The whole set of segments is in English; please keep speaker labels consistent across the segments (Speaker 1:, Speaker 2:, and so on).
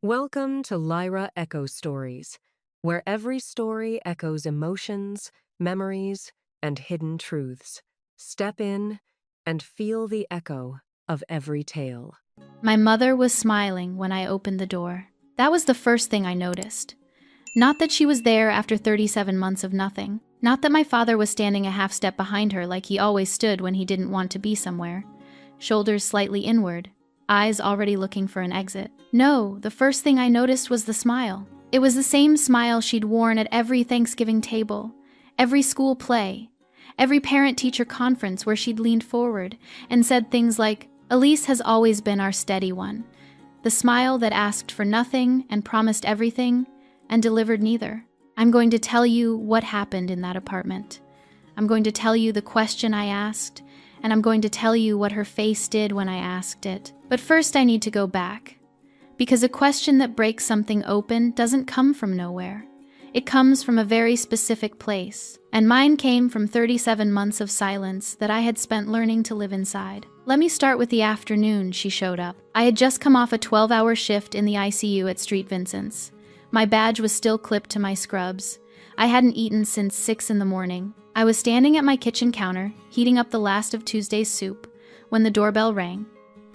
Speaker 1: Welcome to Lyra Echo Stories, where every story echoes emotions, memories, and hidden truths. Step in and feel the echo of every tale.
Speaker 2: My mother was smiling when I opened the door. That was the first thing I noticed. Not that she was there after 37 months of nothing. Not that my father was standing a half step behind her like he always stood when he didn't want to be somewhere. Shoulders slightly inward, eyes already looking for an exit. No, the first thing I noticed was the smile. It was the same smile she'd worn at every Thanksgiving table, every school play, every parent-teacher conference where she'd leaned forward and said things like, "Elise has always been our steady one." The smile that asked for nothing and promised everything and delivered neither. I'm going to tell you what happened in that apartment. I'm going to tell you the question I asked, and I'm going to tell you what her face did when I asked it. But first I need to go back, because a question that breaks something open doesn't come from nowhere. It comes from a very specific place, and mine came from 37 months of silence that I had spent learning to live inside. Let me start with the afternoon she showed up. I had just come off a 12-hour shift in the ICU at Street Vincent's. My badge was still clipped to my scrubs. I hadn't eaten since 6 in the morning. I was standing at my kitchen counter, heating up the last of Tuesday's soup, when the doorbell rang,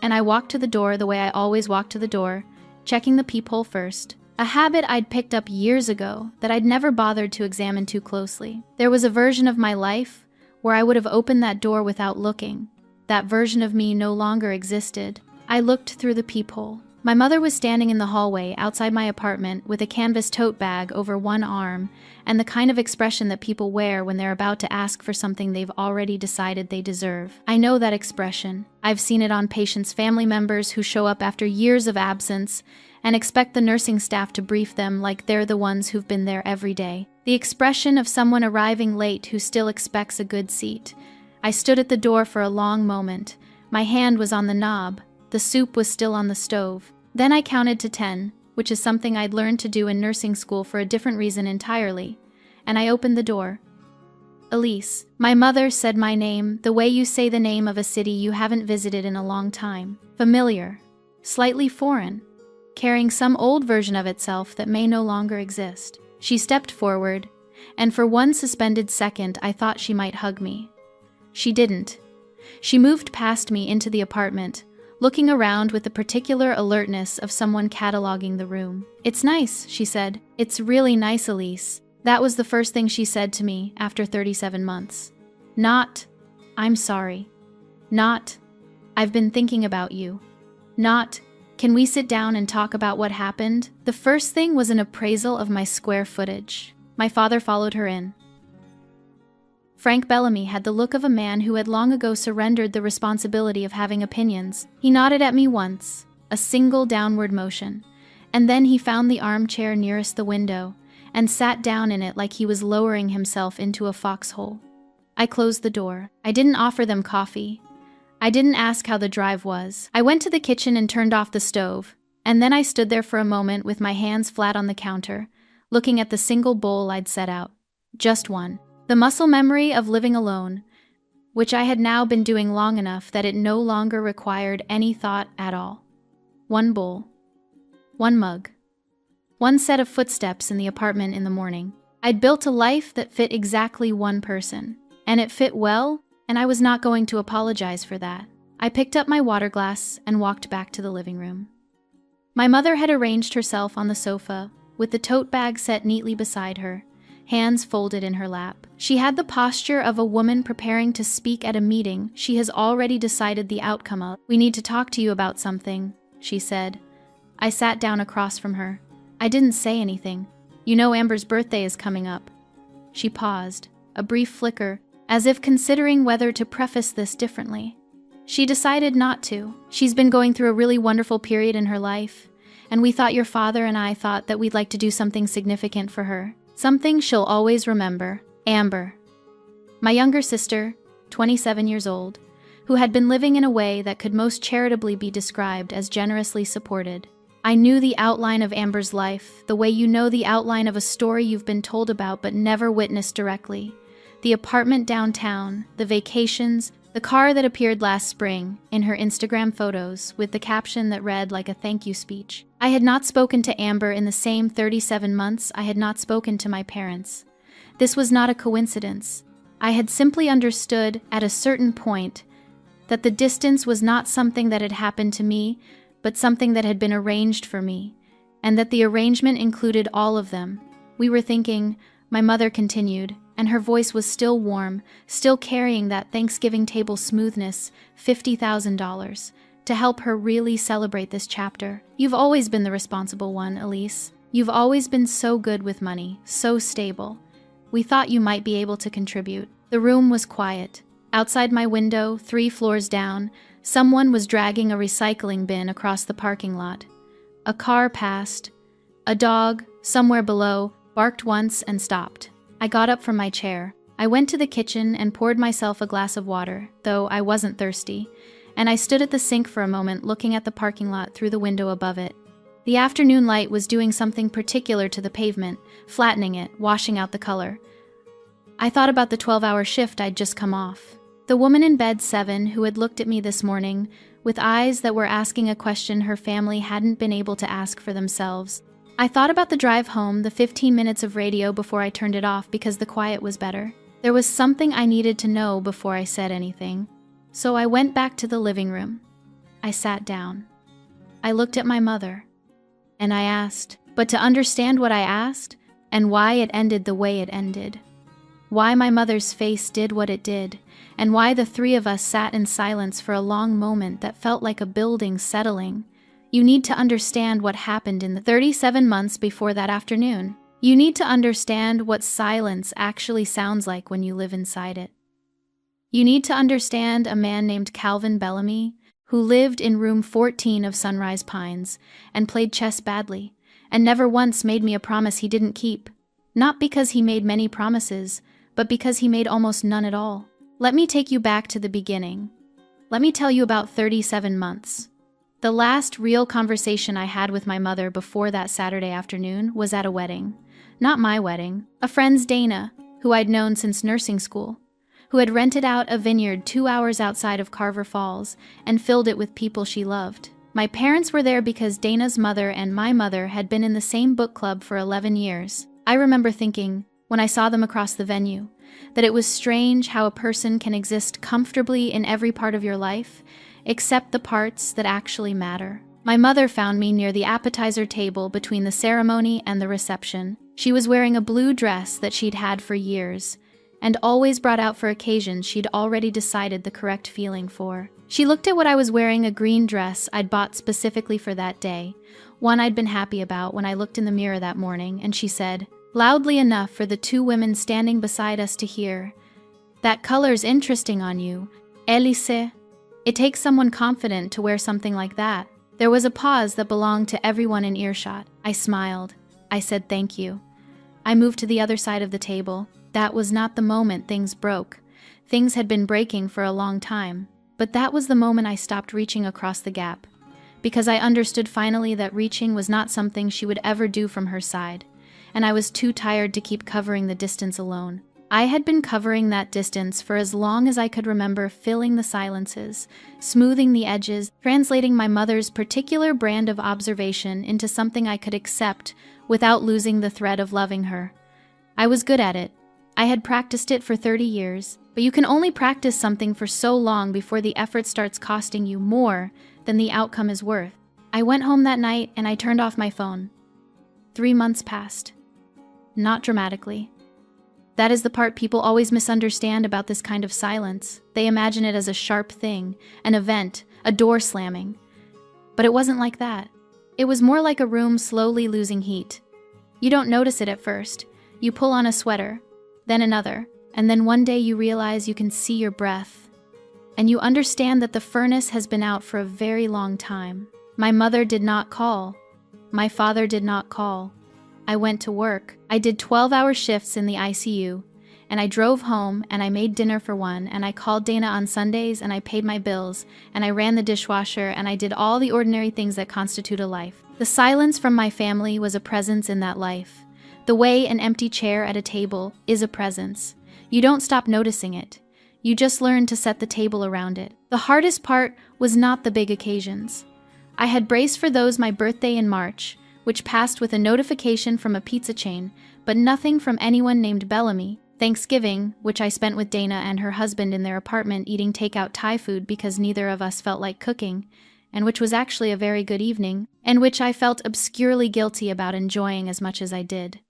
Speaker 2: and I walked to the door the way I always walk to the door, checking the peephole first. A habit I'd picked up years ago that I'd never bothered to examine too closely. There was a version of my life where I would have opened that door without looking. That version of me no longer existed. I looked through the peephole. My mother was standing in the hallway outside my apartment with a canvas tote bag over one arm and the kind of expression that people wear when they're about to ask for something they've already decided they deserve. I know that expression. I've seen it on patients' family members who show up after years of absence and expect the nursing staff to brief them like they're the ones who've been there every day. The expression of someone arriving late who still expects a good seat. I stood at the door for a long moment. My hand was on the knob. The soup was still on the stove. Then I counted to 10, which is something I'd learned to do in nursing school for a different reason entirely, and I opened the door. Elise. My mother said my name the way you say the name of a city you haven't visited in a long time. Familiar. Slightly foreign. Carrying some old version of itself that may no longer exist. She stepped forward, and for one suspended second I thought she might hug me. She didn't. She moved past me into the apartment, looking around with the particular alertness of someone cataloging the room. "It's nice," she said. "It's really nice, Elise." That was the first thing she said to me after 37 months. Not, "I'm sorry." Not, "I've been thinking about you." Not, "Can we sit down and talk about what happened?" The first thing was an appraisal of my square footage. My father followed her in. Frank Bellamy had the look of a man who had long ago surrendered the responsibility of having opinions. He nodded at me once, a single downward motion, and then he found the armchair nearest the window and sat down in it like he was lowering himself into a foxhole. I closed the door. I didn't offer them coffee. I didn't ask how the drive was. I went to the kitchen and turned off the stove, and then I stood there for a moment with my hands flat on the counter, looking at the single bowl I'd set out. Just one. The muscle memory of living alone, which I had now been doing long enough that it no longer required any thought at all. One bowl. One mug. One set of footsteps in the apartment in the morning. I'd built a life that fit exactly one person, and it fit well, and I was not going to apologize for that. I picked up my water glass and walked back to the living room. My mother had arranged herself on the sofa, with the tote bag set neatly beside her, hands folded in her lap. She had the posture of a woman preparing to speak at a meeting she has already decided the outcome of. "We need to talk to you about something," she said. I sat down across from her. I didn't say anything. "You know Amber's birthday is coming up." She paused, a brief flicker, as if considering whether to preface this differently. She decided not to. "She's been going through a really wonderful period in her life, and we thought your father and I thought that we'd like to do something significant for her. Something she'll always remember." Amber. My younger sister, 27 years old, who had been living in a way that could most charitably be described as generously supported. I knew the outline of Amber's life, the way you know the outline of a story you've been told about but never witnessed directly. The apartment downtown, the vacations, The car that appeared last spring in her Instagram photos with the caption that read like a thank you speech. I had not spoken to Amber in the same 37 months I had not spoken to my parents. This was not a coincidence. I had simply understood at a certain point that the distance was not something that had happened to me, but something that had been arranged for me, and that the arrangement included all of them. We were thinking, my mother continued, and her voice was still warm, still carrying that Thanksgiving table smoothness, $50,000, to help her really celebrate this chapter. You've always been the responsible one, Elise. You've always been so good with money, so stable. We thought you might be able to contribute. The room was quiet. Outside my window, 3 floors down, someone was dragging a recycling bin across the parking lot. A car passed. A dog, somewhere below, barked once and stopped. I got up from my chair. I went to the kitchen and poured myself a glass of water, though I wasn't thirsty, and I stood at the sink for a moment looking at the parking lot through the window above it. The afternoon light was doing something particular to the pavement, flattening it, washing out the color. I thought about the 12-hour shift I'd just come off. The woman in bed 7 who had looked at me this morning with eyes that were asking a question her family hadn't been able to ask for themselves. I thought about the drive home, the 15 minutes of radio before I turned it off because the quiet was better. There was something I needed to know before I said anything. So I went back to the living room. I sat down. I looked at my mother. And I asked, but to understand what I asked, and why it ended the way it ended. Why my mother's face did what it did, and why the 3 of us sat in silence for a long moment that felt like a building settling. You need to understand what happened in the 37 months before that afternoon. You need to understand what silence actually sounds like when you live inside it. You need to understand a man named Calvin Bellamy, who lived in room 14 of Sunrise Pines and played chess badly, and never once made me a promise he didn't keep. Not because he made many promises, but because he made almost none at all. Let me take you back to the beginning. Let me tell you about 37 months. The last real conversation I had with my mother before that Saturday afternoon was at a wedding. Not my wedding, a friend's Dana, who I'd known since nursing school, who had rented out a vineyard 2 hours outside of Carver Falls and filled it with people she loved. My parents were there because Dana's mother and my mother had been in the same book club for 11 years. I remember thinking, when I saw them across the venue, that it was strange how a person can exist comfortably in every part of your life, except the parts that actually matter. My mother found me near the appetizer table between the ceremony and the reception. She was wearing a blue dress that she'd had for years, and always brought out for occasions she'd already decided the correct feeling for. She looked at what I was wearing, a green dress I'd bought specifically for that day, one I'd been happy about when I looked in the mirror that morning, and she said, loudly enough for the 2 women standing beside us to hear, "That color's interesting on you, Elise. It takes someone confident to wear something like that." There was a pause that belonged to everyone in earshot. I smiled. I said thank you. I moved to the other side of the table. That was not the moment things broke. Things had been breaking for a long time. But that was the moment I stopped reaching across the gap. Because I understood finally that reaching was not something she would ever do from her side. And I was too tired to keep covering the distance alone. I had been covering that distance for as long as I could remember, filling the silences, smoothing the edges, translating my mother's particular brand of observation into something I could accept without losing the thread of loving her. I was good at it. I had practiced it for 30 years, but you can only practice something for so long before the effort starts costing you more than the outcome is worth. I went home that night and I turned off my phone. 3 months passed. Not dramatically. That is the part people always misunderstand about this kind of silence. They imagine it as a sharp thing, an event, a door slamming. But it wasn't like that. It was more like a room slowly losing heat. You don't notice it at first. You pull on a sweater, then another, and then one day you realize you can see your breath. And you understand that the furnace has been out for a very long time. My mother did not call. My father did not call. I went to work. I did 12-hour shifts in the ICU, and I drove home, and I made dinner for one, and I called Dana on Sundays, and I paid my bills, and I ran the dishwasher, and I did all the ordinary things that constitute a life. The silence from my family was a presence in that life. The way an empty chair at a table is a presence. You don't stop noticing it. You just learn to set the table around it. The hardest part was not the big occasions. I had braced for those my birthday in March, which passed with a notification from a pizza chain, but nothing from anyone named Bellamy. Thanksgiving, which I spent with Dana and her husband in their apartment eating takeout Thai food because neither of us felt like cooking, and which was actually a very good evening, and which I felt obscurely guilty about enjoying as much as I did.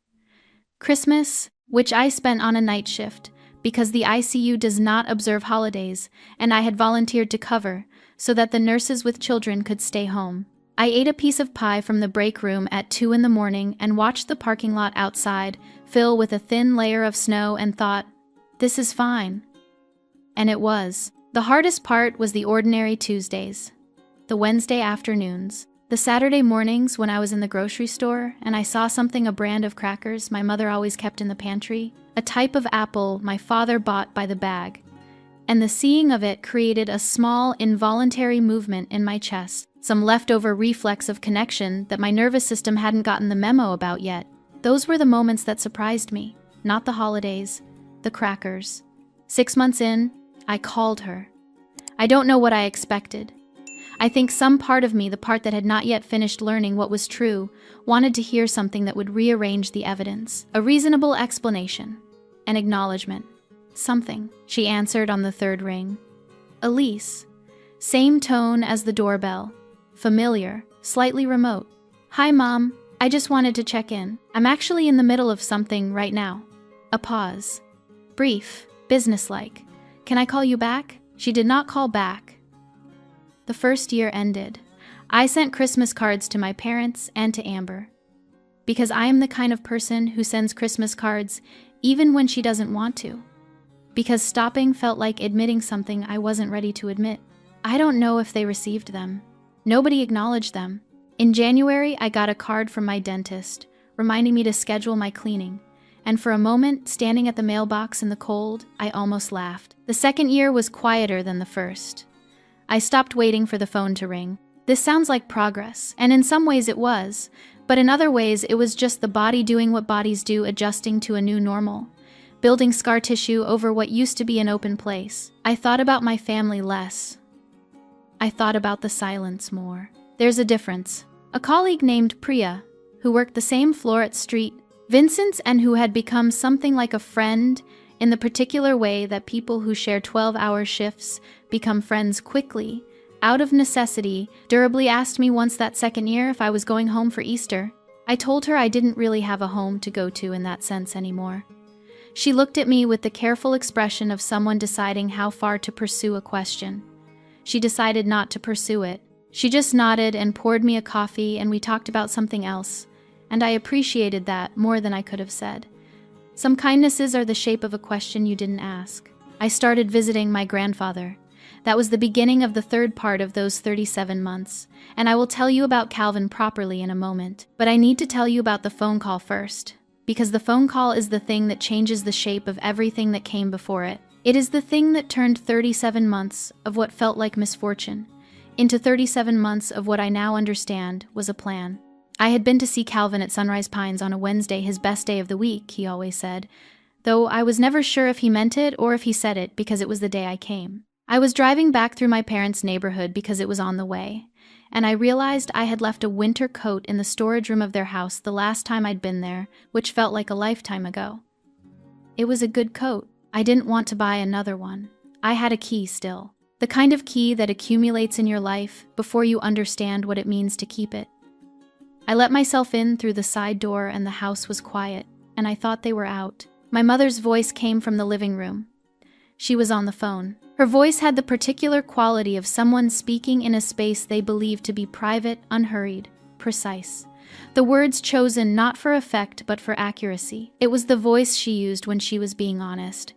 Speaker 2: Christmas, which I spent on a night shift, because the ICU does not observe holidays, and I had volunteered to cover, so that the nurses with children could stay home. I ate a piece of pie from the break room at 2 in the morning and watched the parking lot outside fill with a thin layer of snow and thought, this is fine. And it was. The hardest part was the ordinary Tuesdays, the Wednesday afternoons, the Saturday mornings when I was in the grocery store and I saw something, a brand of crackers my mother always kept in the pantry, a type of apple my father bought by the bag, and the seeing of it created a small, involuntary movement in my chest, some leftover reflex of connection that my nervous system hadn't gotten the memo about yet. Those were the moments that surprised me, not the holidays, the crackers. 6 months in, I called her. I don't know what I expected. I think some part of me, the part that had not yet finished learning what was true, wanted to hear something that would rearrange the evidence. A reasonable explanation. An acknowledgement. Something. She answered on the third ring. Elise. Same tone as the doorbell. Familiar, slightly remote. Hi, Mom. I just wanted to check in. I'm actually in the middle of something right now. A pause. Brief, businesslike. Can I call you back? She did not call back. The first year ended. I sent Christmas cards to my parents and to Amber. Because I am the kind of person who sends Christmas cards even when she doesn't want to. Because stopping felt like admitting something I wasn't ready to admit. I don't know if they received them. Nobody acknowledged them. In January, I got a card from my dentist, reminding me to schedule my cleaning. And for a moment, standing at the mailbox in the cold, I almost laughed. The second year was quieter than the first. I stopped waiting for the phone to ring. This sounds like progress, and in some ways it was, but in other ways it was just the body doing what bodies do, adjusting to a new normal, building scar tissue over what used to be an open place. I thought about my family less. I thought about the silence more. There's a difference. A colleague named Priya, who worked the same floor at Street Vincent's and who had become something like a friend in the particular way that people who share 12-hour shifts become friends quickly, out of necessity, durably asked me once that second year if I was going home for Easter. I told her I didn't really have a home to go to in that sense anymore. She looked at me with the careful expression of someone deciding how far to pursue a question. She decided not to pursue it. She just nodded and poured me a coffee, and we talked about something else, and I appreciated that more than I could have said. Some kindnesses are the shape of a question you didn't ask. I started visiting my grandfather. That was the beginning of the third part of those 37 months, and I will tell you about Calvin properly in a moment. But I need to tell you about the phone call first, because the phone call is the thing that changes the shape of everything that came before it. It is the thing that turned 37 months of what felt like misfortune into 37 months of what I now understand was a plan. I had been to see Calvin at Sunrise Pines on a Wednesday, his best day of the week, he always said, though I was never sure if he meant it or if he said it because it was the day I came. I was driving back through my parents' neighborhood because it was on the way, and I realized I had left a winter coat in the storage room of their house the last time I'd been there, which felt like a lifetime ago. It was a good coat. I didn't want to buy another one. I had a key still. The kind of key that accumulates in your life before you understand what it means to keep it. I let myself in through the side door and the house was quiet, and I thought they were out. My mother's voice came from the living room. She was on the phone. Her voice had the particular quality of someone speaking in a space they believed to be private, unhurried, precise. The words chosen not for effect but for accuracy. It was the voice she used when she was being honest.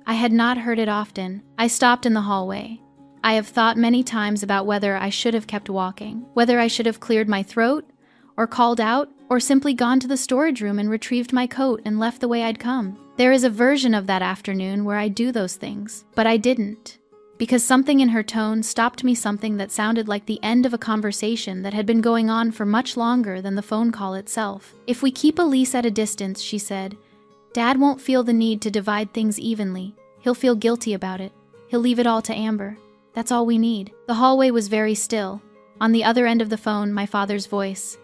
Speaker 2: I had not heard it often. I stopped in the hallway. I have thought many times about whether I should have kept walking, whether I should have cleared my throat, or called out, or simply gone to the storage room and retrieved my coat and left the way I'd come. There is a version of that afternoon where I do those things, but I didn't, because something in her tone stopped me, something that sounded like the end of a conversation that had been going on for much longer than the phone call itself. If we keep Elise at a distance, she said, Dad won't feel the need to divide things evenly. He'll feel guilty about it. He'll leave it all to Amber. That's all we need. The hallway was very still. On the other end of the phone, my father's voice.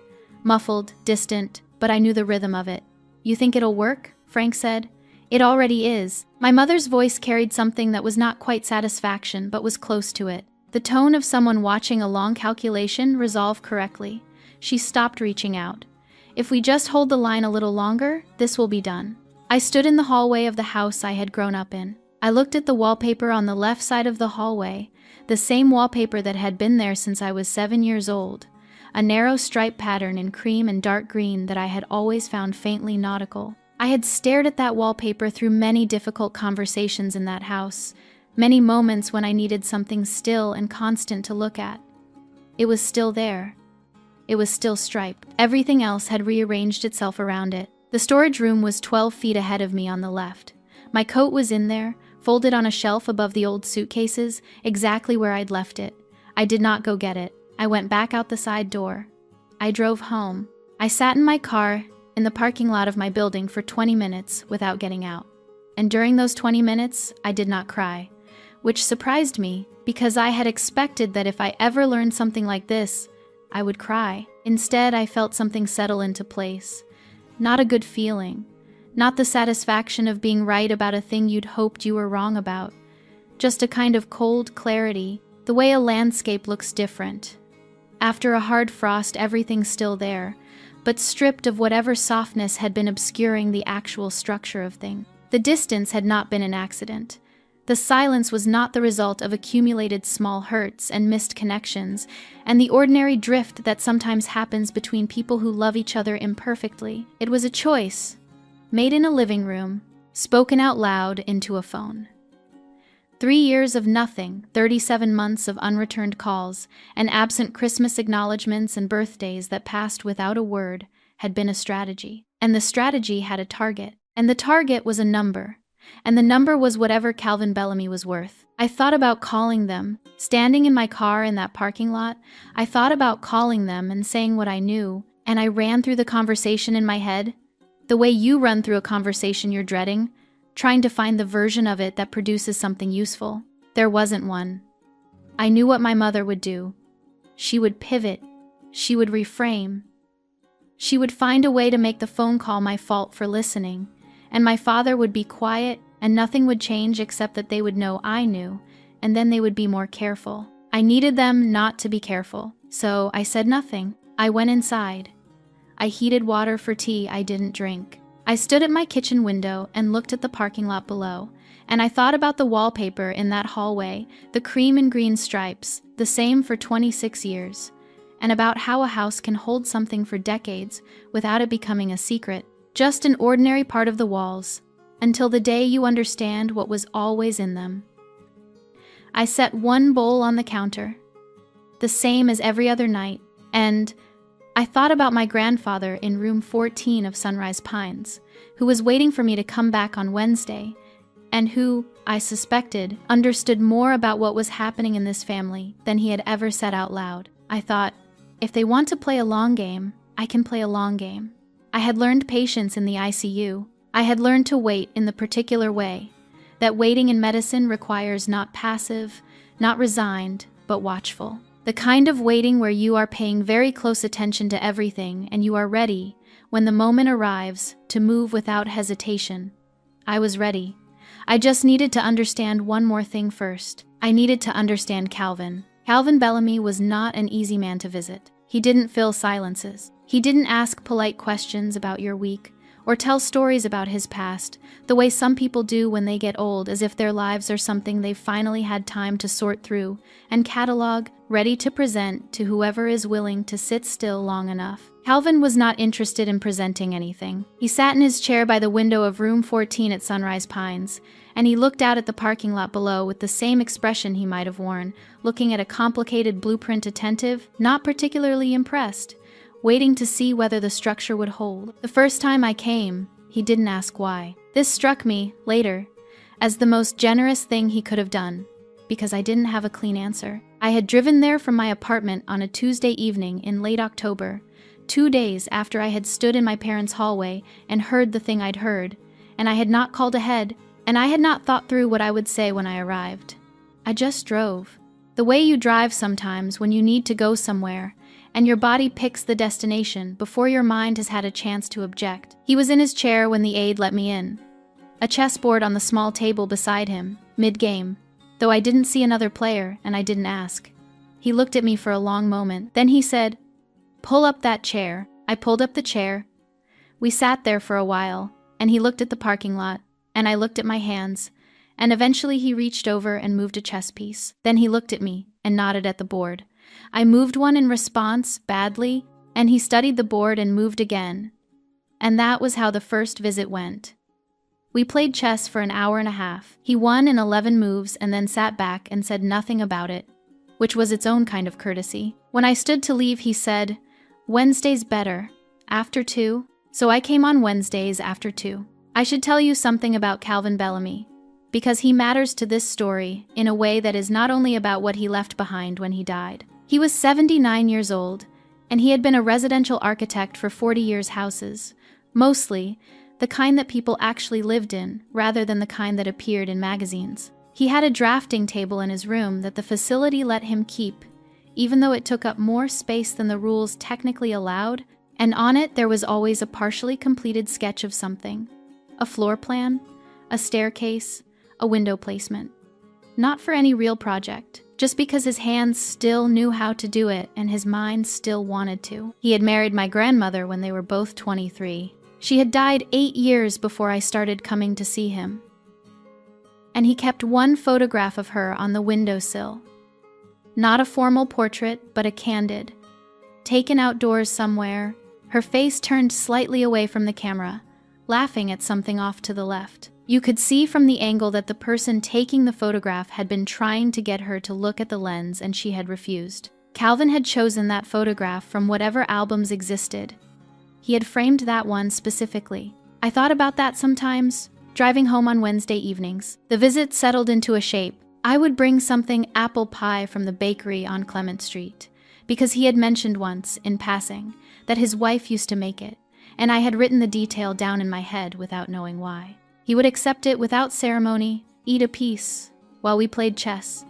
Speaker 2: Muffled, distant, but I knew the rhythm of it. "You think it'll work?" Frank said. "It already is." My mother's voice carried something that was not quite satisfaction, but was close to it. The tone of someone watching a long calculation resolve correctly. She stopped reaching out. "If we just hold the line a little longer, this will be done." I stood in the hallway of the house I had grown up in. I looked at the wallpaper on the left side of the hallway, the same wallpaper that had been there since I was 7 years old, a narrow stripe pattern in cream and dark green that I had always found faintly nautical. I had stared at that wallpaper through many difficult conversations in that house, many moments when I needed something still and constant to look at. It was still there. It was still striped. Everything else had rearranged itself around it. The storage room was 12 feet ahead of me on the left. My coat was in there, folded on a shelf above the old suitcases, exactly where I'd left it. I did not go get it. I went back out the side door. I drove home. I sat in my car in the parking lot of my building for 20 minutes without getting out. And during those 20 minutes, I did not cry, which surprised me because I had expected that if I ever learned something like this, I would cry. Instead, I felt something settle into place. Not a good feeling. Not the satisfaction of being right about a thing you'd hoped you were wrong about. Just a kind of cold clarity, the way a landscape looks different. After a hard frost, everything's still there, but stripped of whatever softness had been obscuring the actual structure of things. The distance had not been an accident. The silence was not the result of accumulated small hurts and missed connections, and the ordinary drift that sometimes happens between people who love each other imperfectly. It was a choice, made in a living room, spoken out loud into a phone. 3 years of nothing, 37 months of unreturned calls, and absent Christmas acknowledgments and birthdays that passed without a word had been a strategy. And the strategy had a target. And the target was a number. And the number was whatever Calvin Bellamy was worth. I thought about calling them. Standing in my car in that parking lot, I thought about calling them and saying what I knew, and I ran through the conversation in my head, the way you run through a conversation you're dreading, trying to find the version of it that produces something useful. There wasn't one. I knew what my mother would do. She would pivot. She would reframe. She would find a way to make the phone call my fault for listening, and my father would be quiet, and nothing would change except that they would know I knew, and then they would be more careful. I needed them not to be careful, so I said nothing. I went inside. I heated water for tea I didn't drink. I stood at my kitchen window and looked at the parking lot below, and I thought about the wallpaper in that hallway, the cream and green stripes, the same for 26 years, and about how a house can hold something for decades without it becoming a secret. Just an ordinary part of the walls, until the day you understand what was always in them. I set one bowl on the counter, the same as every other night, and I thought about my grandfather in room 14 of Sunrise Pines, who was waiting for me to come back on Wednesday, and who, I suspected, understood more about what was happening in this family than he had ever said out loud. I thought, if they want to play a long game, I can play a long game. I had learned patience in the ICU. I had learned to wait in the particular way, that waiting in medicine requires not passive, not resigned, but watchful. The kind of waiting where you are paying very close attention to everything and you are ready, when the moment arrives, to move without hesitation. I was ready. I just needed to understand one more thing first. I needed to understand Calvin. Calvin Bellamy was not an easy man to visit. He didn't fill silences. He didn't ask polite questions about your week, or tell stories about his past, the way some people do when they get old, as if their lives are something they've finally had time to sort through and catalog, ready to present to whoever is willing to sit still long enough. Calvin was not interested in presenting anything. He sat in his chair by the window of room 14 at Sunrise Pines, and he looked out at the parking lot below with the same expression he might have worn, looking at a complicated blueprint, attentive, not particularly impressed, waiting to see whether the structure would hold. The first time I came, he didn't ask why. This struck me, later, as the most generous thing he could have done, because I didn't have a clean answer. I had driven there from my apartment on a Tuesday evening in late October, 2 days after I had stood in my parents' hallway and heard the thing I'd heard, and I had not called ahead, And I had not thought through what I would say when I arrived. I just drove. The way you drive sometimes when you need to go somewhere, and your body picks the destination before your mind has had a chance to object. He was in his chair when the aide let me in. A chessboard on the small table beside him, mid-game, though I didn't see another player and I didn't ask. He looked at me for a long moment. Then he said, "Pull up that chair." I pulled up the chair. We sat there for a while, and he looked at the parking lot, and I looked at my hands, and eventually he reached over and moved a chess piece. Then he looked at me and nodded at the board. I moved one in response, badly, and he studied the board and moved again. And that was how the first visit went. We played chess for an hour and a half. He won in 11 moves and then sat back and said nothing about it, which was its own kind of courtesy. When I stood to leave, he said, "Wednesday's better, after 2. So I came on Wednesdays after 2. I should tell you something about Calvin Bellamy, because he matters to this story in a way that is not only about what he left behind when he died. He was 79 years old, and he had been a residential architect for 40 years houses, mostly the kind that people actually lived in, rather than the kind that appeared in magazines. He had a drafting table in his room that the facility let him keep, even though it took up more space than the rules technically allowed, and on it there was always a partially completed sketch of something. A floor plan, a staircase, a window placement. Not for any real project, just because his hands still knew how to do it and his mind still wanted to. He had married my grandmother when they were both 23. She had died 8 years before I started coming to see him. And he kept one photograph of her on the windowsill. Not a formal portrait, but a candid. Taken outdoors somewhere, her face turned slightly away from the camera, laughing at something off to the left. You could see from the angle that the person taking the photograph had been trying to get her to look at the lens and she had refused. Calvin had chosen that photograph from whatever albums existed. He had framed that one specifically. I thought about that sometimes, driving home on Wednesday evenings. The visit settled into a shape. I would bring something apple pie from the bakery on Clement Street, because he had mentioned once, in passing, that his wife used to make it, and I had written the detail down in my head without knowing why. He would accept it without ceremony, eat a piece, while we played chess,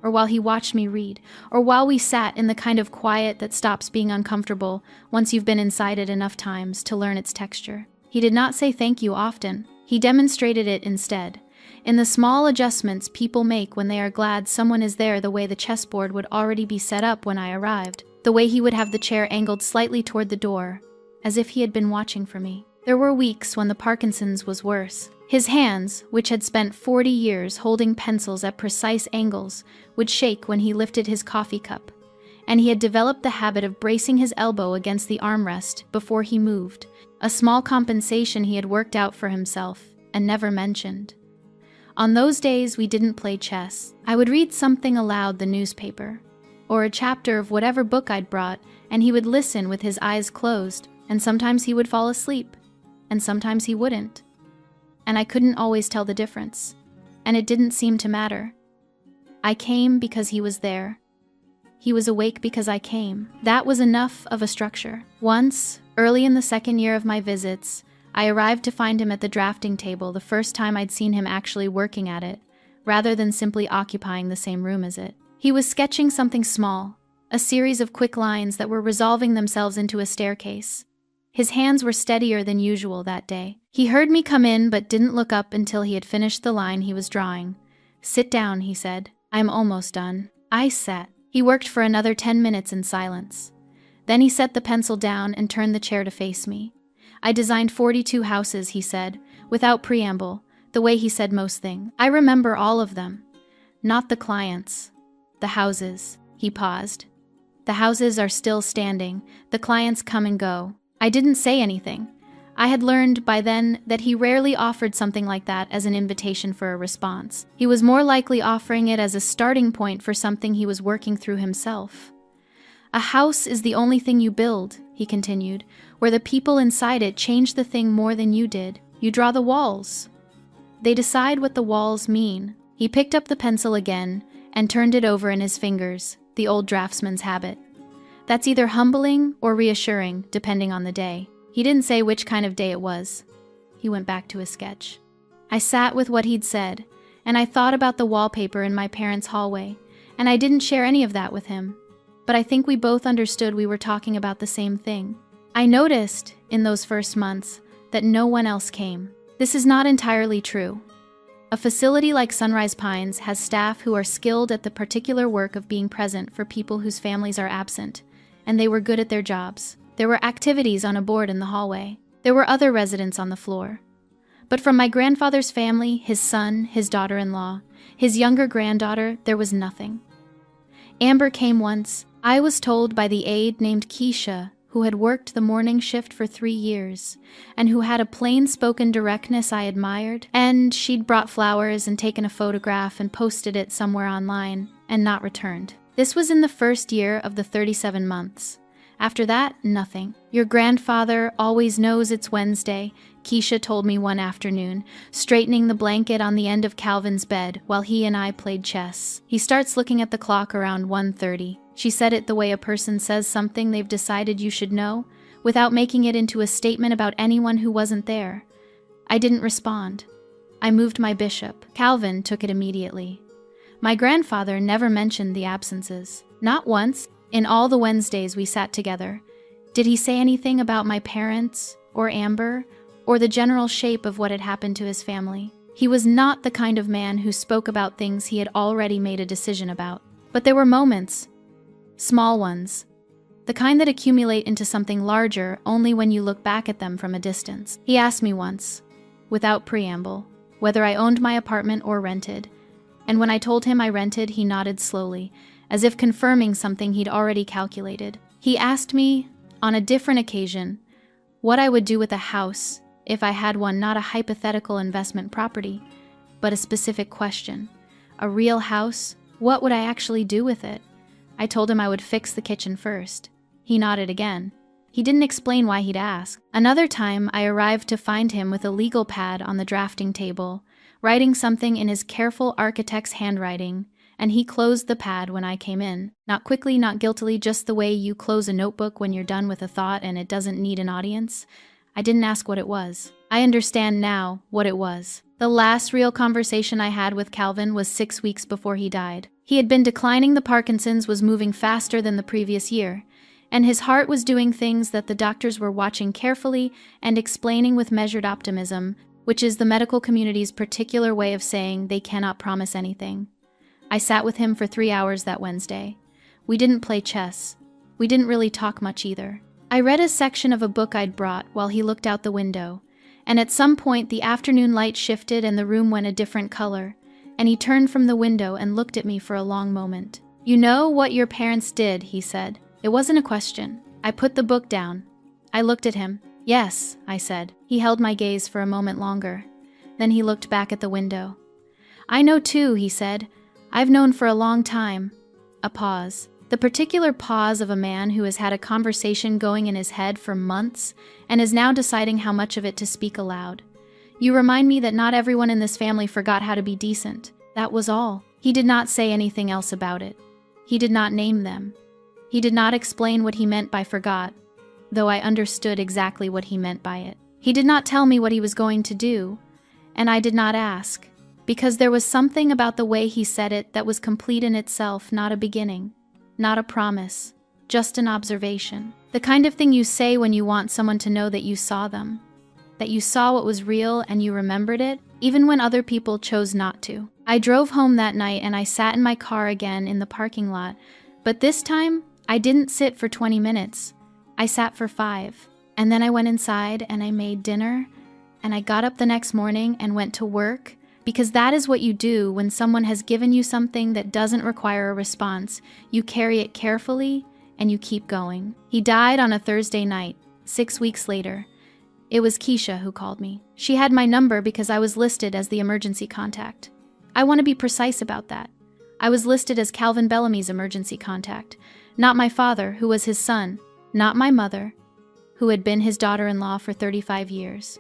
Speaker 2: or while he watched me read, or while we sat in the kind of quiet that stops being uncomfortable once you've been inside it enough times to learn its texture. He did not say thank you often. He demonstrated it instead, in the small adjustments people make when they are glad someone is there, the way the chessboard would already be set up when I arrived, the way he would have the chair angled slightly toward the door, as if he had been watching for me. There were weeks when the Parkinson's was worse. His hands, which had spent 40 years holding pencils at precise angles, would shake when he lifted his coffee cup, and he had developed the habit of bracing his elbow against the armrest before he moved, a small compensation he had worked out for himself and never mentioned. On those days we didn't play chess. I would read something aloud, the newspaper, or a chapter of whatever book I'd brought, and he would listen with his eyes closed, and sometimes he would fall asleep, and sometimes he wouldn't. And I couldn't always tell the difference, and it didn't seem to matter. I came because he was there. He was awake because I came. That was enough of a structure. Once, early in the second year of my visits, I arrived to find him at the drafting table, the first time I'd seen him actually working at it, rather than simply occupying the same room as it. He was sketching something small, a series of quick lines that were resolving themselves into a staircase. His hands were steadier than usual that day. He heard me come in but didn't look up until he had finished the line he was drawing. "Sit down," he said. "I'm almost done." I sat. He worked for another 10 minutes in silence. Then he set the pencil down and turned the chair to face me. "I designed 42 houses," he said, without preamble, the way he said most things. "I remember all of them. Not the clients. The houses." He paused. "The houses are still standing. The clients come and go." I didn't say anything. I had learned by then that he rarely offered something like that as an invitation for a response. He was more likely offering it as a starting point for something he was working through himself. "A house is the only thing you build," he continued, "where the people inside it change the thing more than you did. You draw the walls. They decide what the walls mean." He picked up the pencil again and turned it over in his fingers, the old draftsman's habit. That's either humbling or reassuring, depending on the day. He didn't say which kind of day it was. He went back to his sketch. I sat with what he'd said, and I thought about the wallpaper in my parents' hallway, and I didn't share any of that with him. But I think we both understood we were talking about the same thing. I noticed, in those first months, that no one else came. This is not entirely true. A facility like Sunrise Pines has staff who are skilled at the particular work of being present for people whose families are absent, and they were good at their jobs. There were activities on a board in the hallway. There were other residents on the floor. But from my grandfather's family, his son, his daughter-in-law, his younger granddaughter, there was nothing. Amber came once. I was told by the aide named Keisha, who had worked the morning shift for 3 years, and who had a plain-spoken directness I admired, and she'd brought flowers and taken a photograph and posted it somewhere online, and not returned. This was in the first year of the 37 months. After that, nothing. Your grandfather always knows it's Wednesday, Keisha told me one afternoon, straightening the blanket on the end of Calvin's bed while he and I played chess. He starts looking at the clock around 1:30. She said it the way a person says something they've decided you should know, without making it into a statement about anyone who wasn't there. I didn't respond. I moved my bishop. Calvin took it immediately. My grandfather never mentioned the absences. Not once, in all the Wednesdays we sat together, did he say anything about my parents, or Amber, or the general shape of what had happened to his family. He was not the kind of man who spoke about things he had already made a decision about. But there were moments, small ones, the kind that accumulate into something larger only when you look back at them from a distance. He asked me once, without preamble, whether I owned my apartment or rented, and when I told him I rented, he nodded slowly, as if confirming something he'd already calculated. He asked me, on a different occasion, what I would do with a house if I had one, not a hypothetical investment property, but a specific question. A real house, what would I actually do with it? I told him I would fix the kitchen first. He nodded again. He didn't explain why he'd ask. Another time, I arrived to find him with a legal pad on the drafting table, writing something in his careful architect's handwriting, and he closed the pad when I came in. Not quickly, not guiltily, just the way you close a notebook when you're done with a thought and it doesn't need an audience. I didn't ask what it was. I understand now what it was. The last real conversation I had with Calvin was 6 weeks before he died. He had been declining. The Parkinson's was moving faster than the previous year, and his heart was doing things that the doctors were watching carefully and explaining with measured optimism, which is the medical community's particular way of saying they cannot promise anything. I sat with him for 3 hours that Wednesday. We didn't play chess. We didn't really talk much either. I read a section of a book I'd brought while he looked out the window, and at some point the afternoon light shifted and the room went a different color, and he turned from the window and looked at me for a long moment. "You know what your parents did," he said. It wasn't a question. I put the book down. I looked at him. "Yes," I said. He held my gaze for a moment longer. Then he looked back at the window. "I know too," he said. "I've known for a long time." A pause. The particular pause of a man who has had a conversation going in his head for months and is now deciding how much of it to speak aloud. "You remind me that not everyone in this family forgot how to be decent. That was all." He did not say anything else about it. He did not name them. He did not explain what he meant by forgot, though I understood exactly what he meant by it. He did not tell me what he was going to do, and I did not ask, because there was something about the way he said it that was complete in itself, not a beginning, not a promise, just an observation. The kind of thing you say when you want someone to know that you saw them, that you saw what was real and you remembered it, even when other people chose not to. I drove home that night and I sat in my car again in the parking lot, but this time I didn't sit for 20 minutes. I sat for 5, and then I went inside and I made dinner, and I got up the next morning and went to work, because that is what you do when someone has given you something that doesn't require a response. You carry it carefully and you keep going. He died on a Thursday night, 6 weeks later. It was Keisha who called me. She had my number because I was listed as the emergency contact. I want to be precise about that. I was listed as Calvin Bellamy's emergency contact, not my father, who was his son, not my mother, who had been his daughter-in-law for 35 years,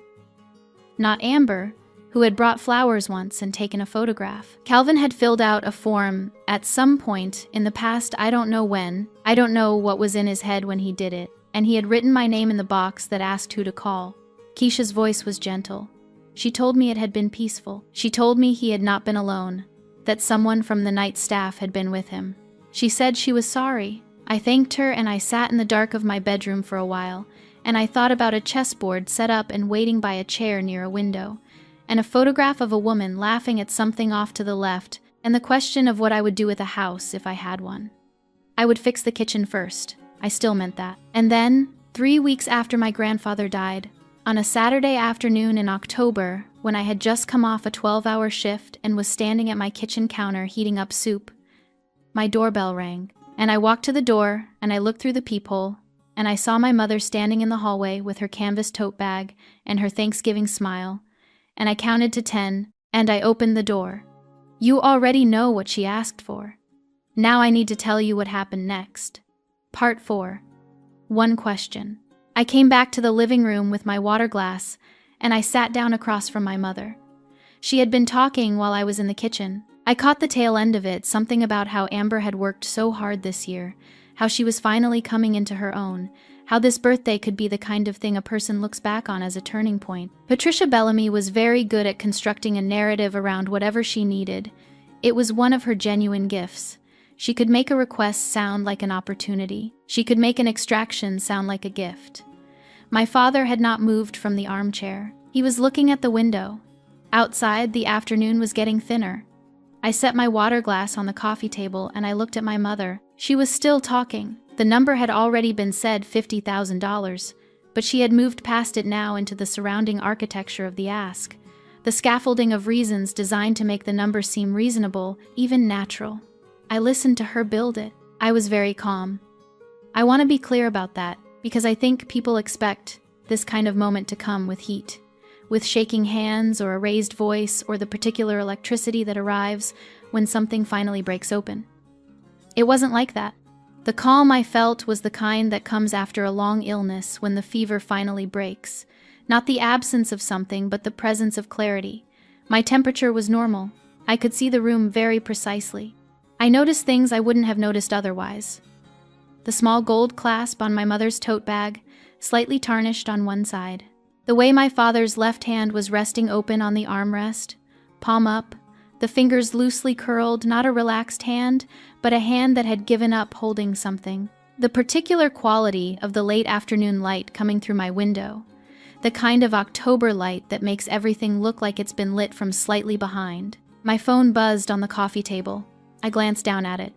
Speaker 2: not Amber, who had brought flowers once and taken a photograph. Calvin had filled out a form at some point in the past. I don't know when. I don't know what was in his head when he did it, and he had written my name in the box that asked who to call. Keisha's voice was gentle. She told me it had been peaceful. She told me he had not been alone, that someone from the night staff had been with him. She said she was sorry. I thanked her and I sat in the dark of my bedroom for a while, and I thought about a chessboard set up and waiting by a chair near a window, and a photograph of a woman laughing at something off to the left, and the question of what I would do with a house if I had one. I would fix the kitchen first. I still meant that. And then, 3 weeks after my grandfather died, on a Saturday afternoon in October, when I had just come off a 12-hour shift and was standing at my kitchen counter heating up soup, my doorbell rang, and I walked to the door, and I looked through the peephole, and I saw my mother standing in the hallway with her canvas tote bag and her Thanksgiving smile, and I counted to 10, and I opened the door. You already know what she asked for. Now I need to tell you what happened next. Part 4. One question. I came back to the living room with my water glass, and I sat down across from my mother. She had been talking while I was in the kitchen. I caught the tail end of it, something about how Amber had worked so hard this year, how she was finally coming into her own, how this birthday could be the kind of thing a person looks back on as a turning point. Patricia Bellamy was very good at constructing a narrative around whatever she needed. It was one of her genuine gifts. She could make a request sound like an opportunity. She could make an extraction sound like a gift. My father had not moved from the armchair. He was looking at the window. Outside, the afternoon was getting thinner. I set my water glass on the coffee table and I looked at my mother. She was still talking. The number had already been said, $50,000, but she had moved past it now into the surrounding architecture of the ask, the scaffolding of reasons designed to make the number seem reasonable, even natural. I listened to her build it. I was very calm. I want to be clear about that, because I think people expect this kind of moment to come with heat, with shaking hands or a raised voice or the particular electricity that arrives when something finally breaks open. It wasn't like that. The calm I felt was the kind that comes after a long illness when the fever finally breaks. Not the absence of something, but the presence of clarity. My temperature was normal. I could see the room very precisely. I noticed things I wouldn't have noticed otherwise. The small gold clasp on my mother's tote bag, slightly tarnished on one side. The way my father's left hand was resting open on the armrest, palm up, the fingers loosely curled, not a relaxed hand, but a hand that had given up holding something. The particular quality of the late afternoon light coming through my window, the kind of October light that makes everything look like it's been lit from slightly behind. My phone buzzed on the coffee table. I glanced down at it.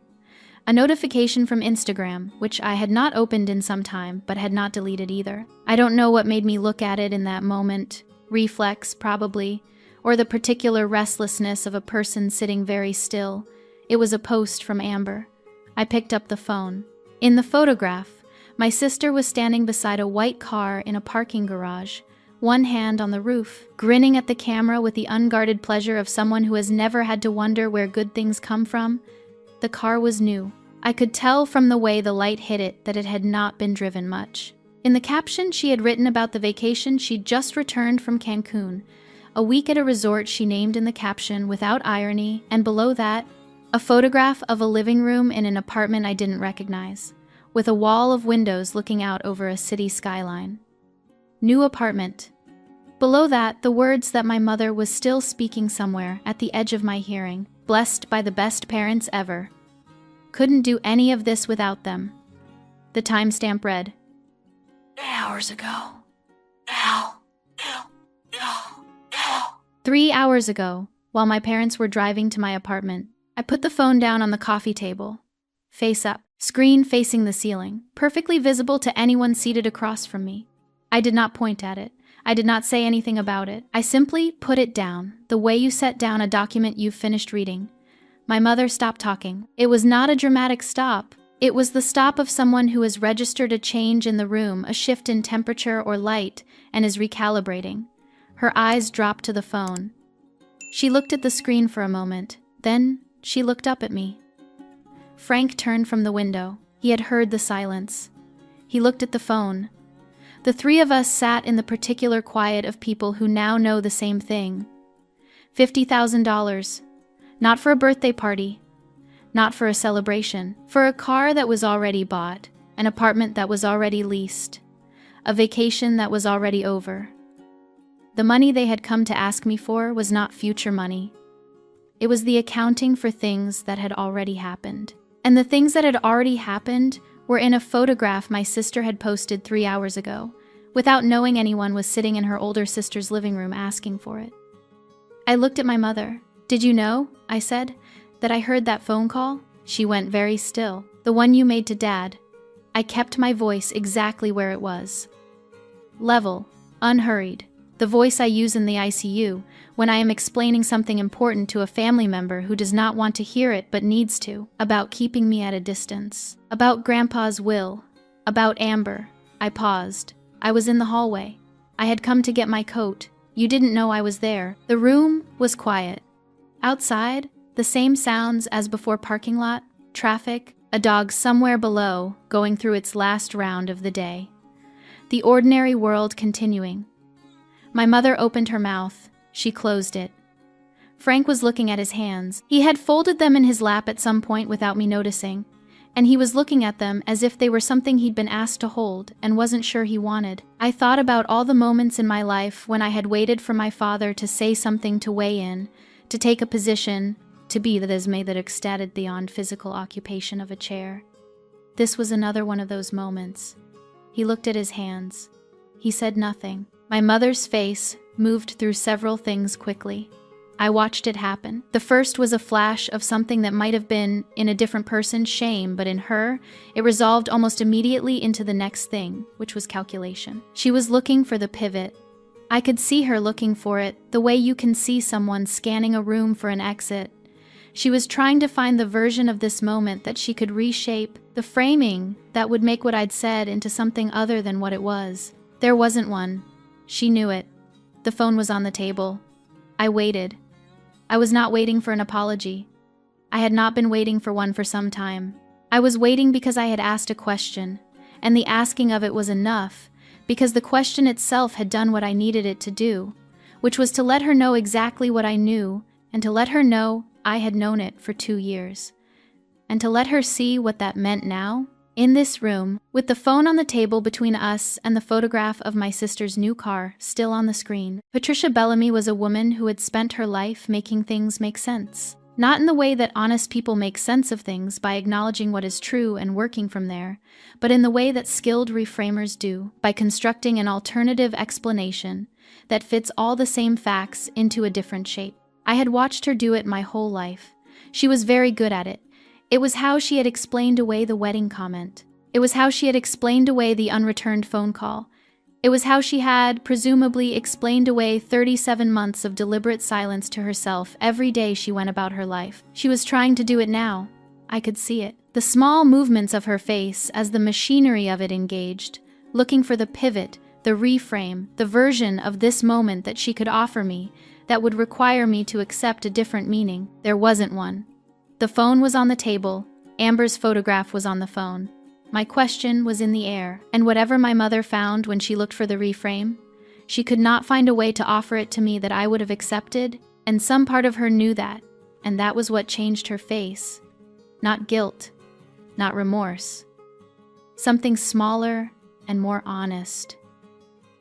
Speaker 2: A notification from Instagram, which I had not opened in some time, but had not deleted either. I don't know what made me look at it in that moment. Reflex, probably, or the particular restlessness of a person sitting very still. It was a post from Amber. I picked up the phone. In the photograph, my sister was standing beside a white car in a parking garage, one hand on the roof, grinning at the camera with the unguarded pleasure of someone who has never had to wonder where good things come from. The car was new. I could tell from the way the light hit it that it had not been driven much. In the caption she had written about the vacation she'd just returned from Cancun, a week at a resort she named in the caption without irony, and below that, a photograph of a living room in an apartment I didn't recognize, with a wall of windows looking out over a city skyline. New apartment. Below that, the words that my mother was still speaking somewhere at the edge of my hearing, blessed by the best parents ever. Couldn't do any of this without them. The timestamp read,
Speaker 3: 3 hours ago. Ow. Ow. Ow. Ow.
Speaker 2: 3 hours ago, while my parents were driving to my apartment, I put the phone down on the coffee table. Face up, screen facing the ceiling, perfectly visible to anyone seated across from me. I did not point at it. I did not say anything about it. I simply put it down, the way you set down a document you've finished reading. My mother stopped talking. It was not a dramatic stop. It was the stop of someone who has registered a change in the room, a shift in temperature or light, and is recalibrating. Her eyes dropped to the phone. She looked at the screen for a moment. Then she looked up at me. Frank turned from the window. He had heard the silence. He looked at the phone. The three of us sat in the particular quiet of people who now know the same thing. $50,000. Not for a birthday party. Not for a celebration. For a car that was already bought. An apartment that was already leased. A vacation that was already over. The money they had come to ask me for was not future money. It was the accounting for things that had already happened. And the things that had already happened were in a photograph my sister had posted 3 hours ago, without knowing anyone was sitting in her older sister's living room asking for it. I looked at my mother. "Did you know," I said, "that I heard that phone call?" She went very still. "The one you made to Dad." I kept my voice exactly where it was. Level, unhurried. The voice I use in the ICU when I am explaining something important to a family member who does not want to hear it but needs to, about keeping me at a distance, about Grandpa's will, about Amber. I paused. I was in the hallway. I had come to get my coat. You didn't know I was there. The room was quiet. Outside, the same sounds as before: parking lot, traffic, a dog somewhere below going through its last round of the day. The ordinary world continuing. My mother opened her mouth. She closed it. Frank was looking at his hands. He had folded them in his lap at some point without me noticing, and he was looking at them as if they were something he'd been asked to hold and wasn't sure he wanted. I thought about all the moments in my life when I had waited for my father to say something, to weigh in, to take a position, to be that Esme that ecstatic beyond physical occupation of a chair. This was another one of those moments. He looked at his hands. He said nothing. My mother's face moved through several things quickly. I watched it happen. The first was a flash of something that might have been, in a different person, shame, but in her, it resolved almost immediately into the next thing, which was calculation. She was looking for the pivot. I could see her looking for it, the way you can see someone scanning a room for an exit. She was trying to find the version of this moment that she could reshape, the framing that would make what I'd said into something other than what it was. There wasn't one. She knew it. The phone was on the table. I waited. I was not waiting for an apology. I had not been waiting for one for some time. I was waiting because I had asked a question, and the asking of it was enough, because the question itself had done what I needed it to do, which was to let her know exactly what I knew, and to let her know I had known it for 2 years, and to let her see what that meant now. In this room, with the phone on the table between us and the photograph of my sister's new car still on the screen, Patricia Bellamy was a woman who had spent her life making things make sense. Not in the way that honest people make sense of things by acknowledging what is true and working from there, but in the way that skilled reframers do, by constructing an alternative explanation that fits all the same facts into a different shape. I had watched her do it my whole life. She was very good at it. It was how she had explained away the wedding comment. It was how she had explained away the unreturned phone call. It was how she had, presumably, explained away 37 months of deliberate silence to herself every day she went about her life. She was trying to do it now. I could see it. The small movements of her face as the machinery of it engaged, looking for the pivot, the reframe, the version of this moment that she could offer me, that would require me to accept a different meaning. There wasn't one. The phone was on the table. Amber's photograph was on the phone. My question was in the air, and whatever my mother found when she looked for the reframe, she could not find a way to offer it to me that I would have accepted, and some part of her knew that, and that was what changed her face. Not guilt, not remorse. Something smaller and more honest.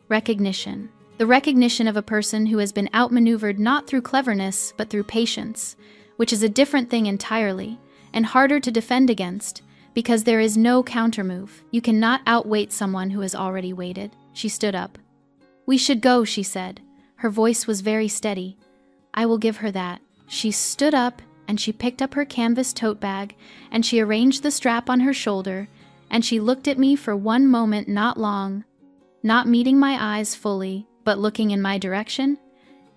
Speaker 2: Recognition. The recognition of a person who has been outmaneuvered not through cleverness, but through patience, which is a different thing entirely, and harder to defend against, because there is no countermove. You cannot outweight someone who has already waited. She stood up. "We should go," she said. Her voice was very steady. "I will give her that." She stood up, and she picked up her canvas tote bag, and she arranged the strap on her shoulder, and she looked at me for one moment, not long, not meeting my eyes fully, but looking in my direction,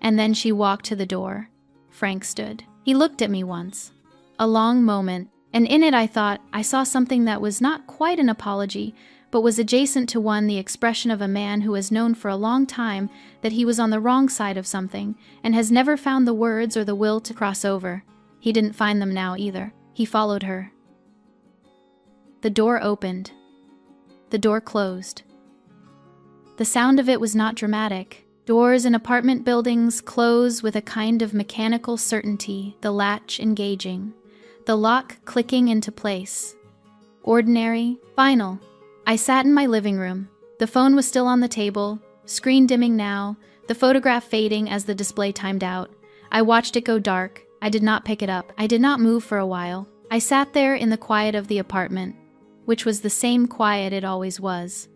Speaker 2: and then she walked to the door. Frank stood. He looked at me once. A long moment, and in it I thought I saw something that was not quite an apology, but was adjacent to one, the expression of a man who has known for a long time that he was on the wrong side of something, and has never found the words or the will to cross over. He didn't find them now either. He followed her. The door opened. The door closed. The sound of it was not dramatic. Doors in apartment buildings close with a kind of mechanical certainty, the latch engaging, the lock clicking into place. Ordinary, final. I sat in my living room. The phone was still on the table, screen dimming now, the photograph fading as the display timed out. I watched it go dark. I did not pick it up. I did not move for a while. I sat there in the quiet of the apartment, which was the same quiet it always was.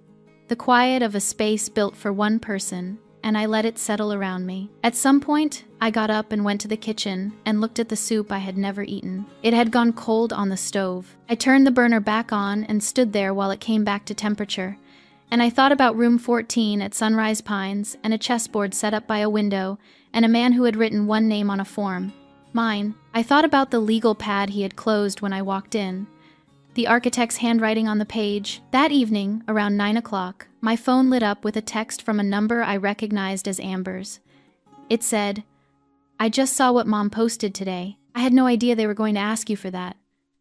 Speaker 2: The quiet of a space built for one person, and I let it settle around me. At some point, I got up and went to the kitchen and looked at the soup I had never eaten. It had gone cold on the stove. I turned the burner back on and stood there while it came back to temperature, and I thought about room 14 at Sunrise Pines and a chessboard set up by a window and a man who had written one name on a form. Mine. I thought about the legal pad he had closed when I walked in, the architect's handwriting on the page. That evening, around 9 o'clock, my phone lit up with a text from a number I recognized as Amber's. It said, "I just saw what Mom posted today. I had no idea they were going to ask you for that.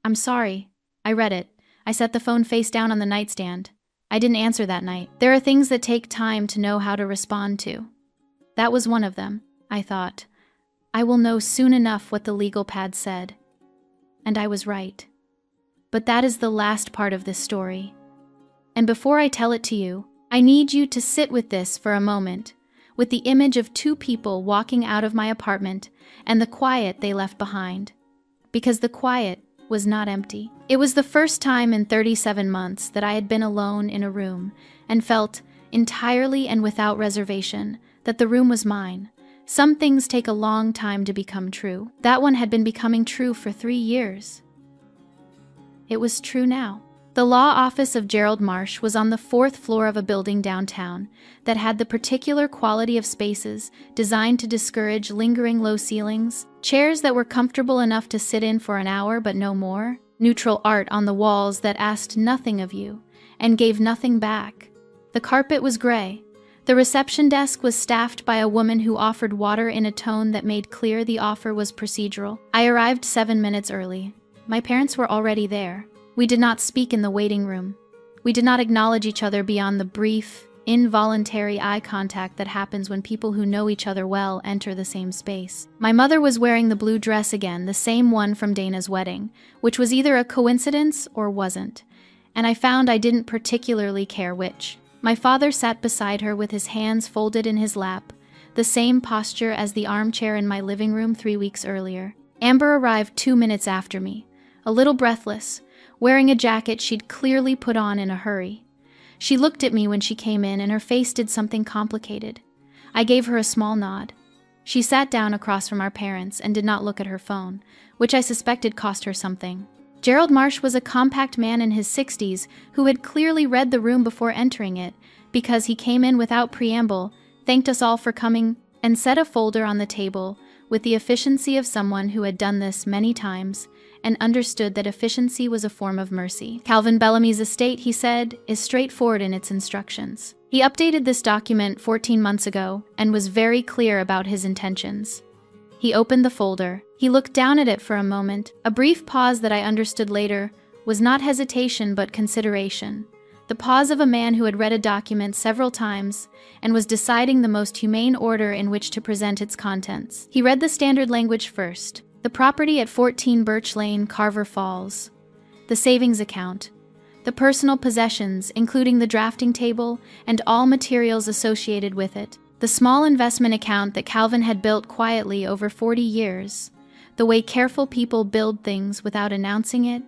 Speaker 2: I'm sorry." I read it. I set the phone face down on the nightstand. I didn't answer that night. There are things that take time to know how to respond to. That was one of them, I thought. I will know soon enough what the legal pad said. And I was right. But that is the last part of this story. And before I tell it to you, I need you to sit with this for a moment, with the image of two people walking out of my apartment and the quiet they left behind. Because the quiet was not empty. It was the first time in 37 months that I had been alone in a room and felt, entirely and without reservation, that the room was mine. Some things take a long time to become true. That one had been becoming true for 3 years. It was true now. The law office of Gerald Marsh was on the 4th floor of a building downtown that had the particular quality of spaces designed to discourage lingering low ceilings, chairs that were comfortable enough to sit in for an hour but no more, neutral art on the walls that asked nothing of you and gave nothing back. The carpet was gray. The reception desk was staffed by a woman who offered water in a tone that made clear the offer was procedural. I arrived 7 minutes early. My parents were already there. We did not speak in the waiting room. We did not acknowledge each other beyond the brief, involuntary eye contact that happens when people who know each other well enter the same space. My mother was wearing the blue dress again, the same one from Dana's wedding, which was either a coincidence or wasn't, and I found I didn't particularly care which. My father sat beside her with his hands folded in his lap, the same posture as the armchair in my living room 3 weeks earlier. Amber arrived 2 minutes after me, a little breathless, wearing a jacket she'd clearly put on in a hurry. She looked at me when she came in, and her face did something complicated. I gave her a small nod. She sat down across from our parents and did not look at her phone, which I suspected cost her something. Gerald Marsh was a compact man in his 60s who had clearly read the room before entering it, because he came in without preamble, thanked us all for coming, and set a folder on the table with the efficiency of someone who had done this many times and understood that efficiency was a form of mercy. Calvin Bellamy's estate, he said, is straightforward in its instructions. He updated this document 14 months ago and was very clear about his intentions. He opened the folder. He looked down at it for a moment. A brief pause that I understood later was not hesitation but consideration. The pause of a man who had read a document several times and was deciding the most humane order in which to present its contents. He read the standard language first. The property at 14 Birch Lane, Carver Falls. The savings account. The personal possessions, including the drafting table and all materials associated with it. The small investment account that Calvin had built quietly over 40 years. The way careful people build things without announcing it,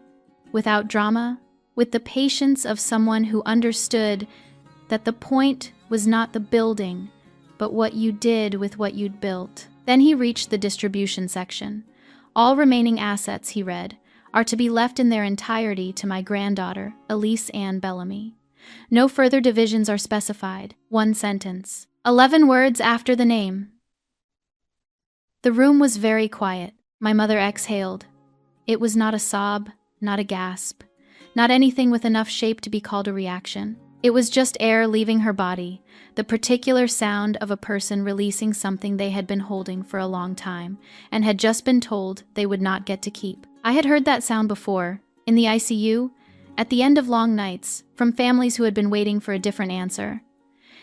Speaker 2: without drama, with the patience of someone who understood that the point was not the building, but what you did with what you'd built. Then he reached the distribution section. All remaining assets, he read, are to be left in their entirety to my granddaughter, Elise Ann Bellamy. No further divisions are specified. 1 sentence. 11 words after the name. The room was very quiet. My mother exhaled. It was not a sob, not a gasp, not anything with enough shape to be called a reaction. It was just air leaving her body, the particular sound of a person releasing something they had been holding for a long time and had just been told they would not get to keep. I had heard that sound before, in the ICU, at the end of long nights, from families who had been waiting for a different answer.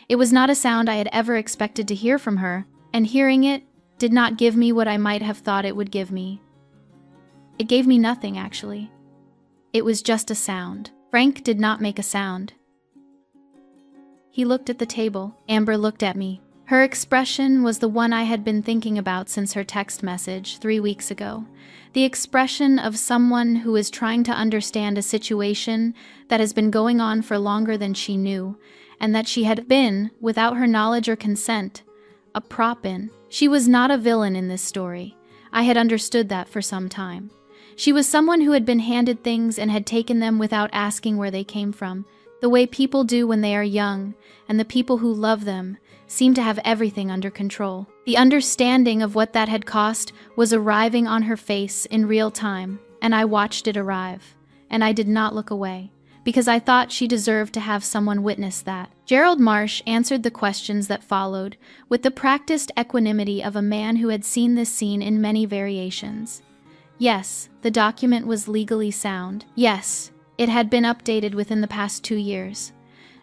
Speaker 2: It was not a sound I had ever expected to hear from her, and hearing it did not give me what I might have thought it would give me. It gave me nothing, actually. It was just a sound. Frank did not make a sound. He looked at the table. Amber looked at me, Her expression was the one I had been thinking about since her text message 3 weeks ago. The expression of someone who is trying to understand a situation that has been going on for longer than she knew, and that she had been, without her knowledge or consent, a prop in. She was not a villain in this story. I had understood that for some time. She was someone who had been handed things and had taken them without asking where they came from, the way people do when they are young, and the people who love them seemed to have everything under control. The understanding of what that had cost was arriving on her face in real time, and I watched it arrive, and I did not look away, because I thought she deserved to have someone witness that. Gerald Marsh answered the questions that followed with the practiced equanimity of a man who had seen this scene in many variations. Yes, the document was legally sound. Yes, it had been updated within the past 2 years.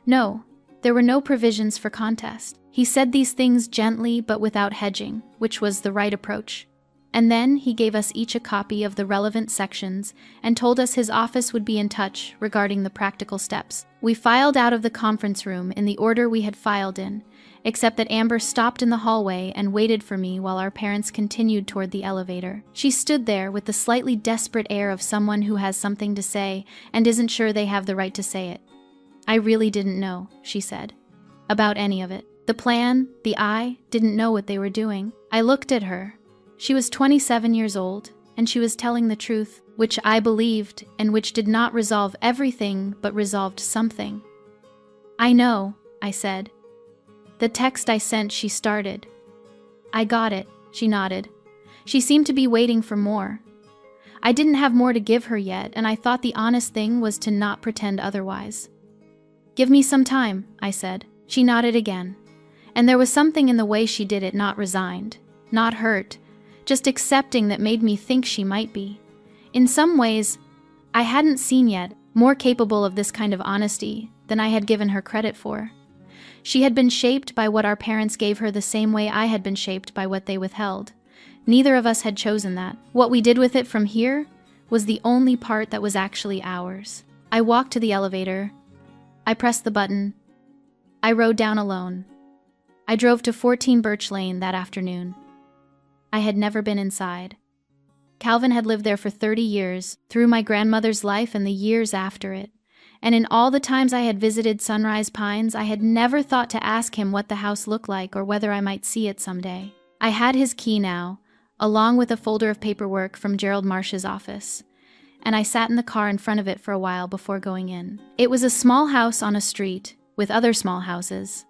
Speaker 2: No, there were no provisions for contest. He said these things gently but without hedging, which was the right approach. And then he gave us each a copy of the relevant sections and told us his office would be in touch regarding the practical steps. We filed out of the conference room in the order we had filed in, except that Amber stopped in the hallway and waited for me while our parents continued toward the elevator. She stood there with the slightly desperate air of someone who has something to say and isn't sure they have the right to say it. I really didn't know, she said, about any of it. The plan, the I, didn't know what they were doing. I looked at her. She was 27 years old, and she was telling the truth, which I believed and which did not resolve everything but resolved something. I know, I said. The text I sent, she started. I got it, she nodded. She seemed to be waiting for more. I didn't have more to give her yet, and I thought the honest thing was to not pretend otherwise. Give me some time, I said. She nodded again. And there was something in the way she did it, not resigned, not hurt, just accepting, that made me think she might be. In some ways, I hadn't seen yet, more capable of this kind of honesty than I had given her credit for. She had been shaped by what our parents gave her the same way I had been shaped by what they withheld. Neither of us had chosen that. What we did with it from here was the only part that was actually ours. I walked to the elevator. I pressed the button. I rode down alone. I drove to 14 Birch Lane that afternoon. I had never been inside. Calvin had lived there for 30 years, through my grandmother's life and the years after it. And in all the times I had visited Sunrise Pines, I had never thought to ask him what the house looked like or whether I might see it someday. I had his key now, along with a folder of paperwork from Gerald Marsh's office, and I sat in the car in front of it for a while before going in. It was a small house on a street with other small houses.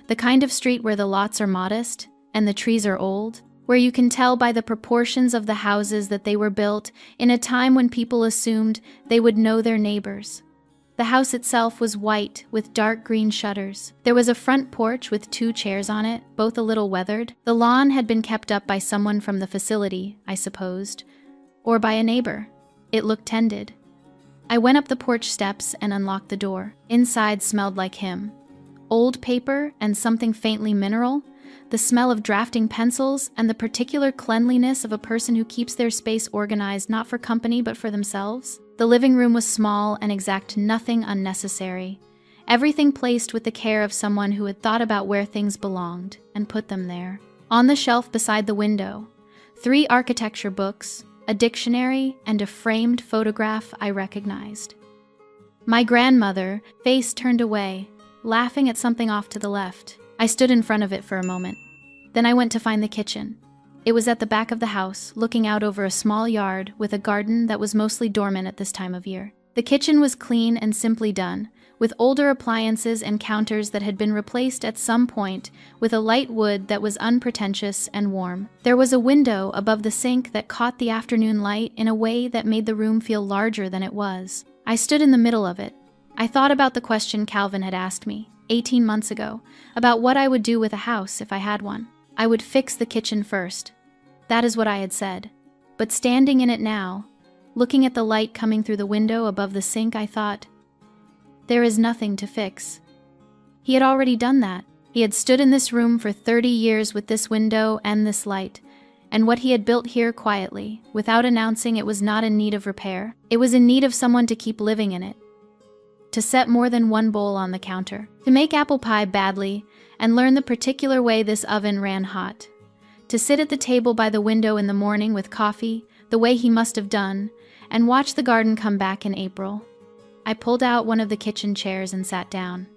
Speaker 2: The kind of street where the lots are modest and the trees are old, where you can tell by the proportions of the houses that they were built in a time when people assumed they would know their neighbors. The house itself was white with dark green shutters. There was a front porch with 2 chairs on it, both a little weathered. The lawn had been kept up by someone from the facility, I supposed, or by a neighbor. It looked tended. I went up the porch steps and unlocked the door. Inside smelled like him. Old paper and something faintly mineral, the smell of drafting pencils, and the particular cleanliness of a person who keeps their space organized not for company but for themselves. The living room was small and exact nothing unnecessary. Everything placed with the care of someone who had thought about where things belonged and put them there. On the shelf beside the window, 3 architecture books, a dictionary, and a framed photograph I recognized. My grandmother, face turned away, laughing at something off to the left. I stood in front of it for a moment. Then I went to find the kitchen. It was at the back of the house, looking out over a small yard with a garden that was mostly dormant at this time of year. The kitchen was clean and simply done, with older appliances and counters that had been replaced at some point with a light wood that was unpretentious and warm. There was a window above the sink that caught the afternoon light in a way that made the room feel larger than it was. I stood in the middle of it. I thought about the question Calvin had asked me 18 months ago, about what I would do with a house if I had one. I would fix the kitchen first. That is what I had said. But standing in it now, looking at the light coming through the window above the sink, I thought, there is nothing to fix. He had already done that. He had stood in this room for 30 years with this window and this light, and what he had built here quietly, without announcing it was not in need of repair. It was in need of someone to keep living in it. To set more than one bowl on the counter, to make apple pie badly, and learn the particular way this oven ran hot. To sit at the table by the window in the morning with coffee, the way he must have done, and watch the garden come back in April. I pulled out one of the kitchen chairs and sat down.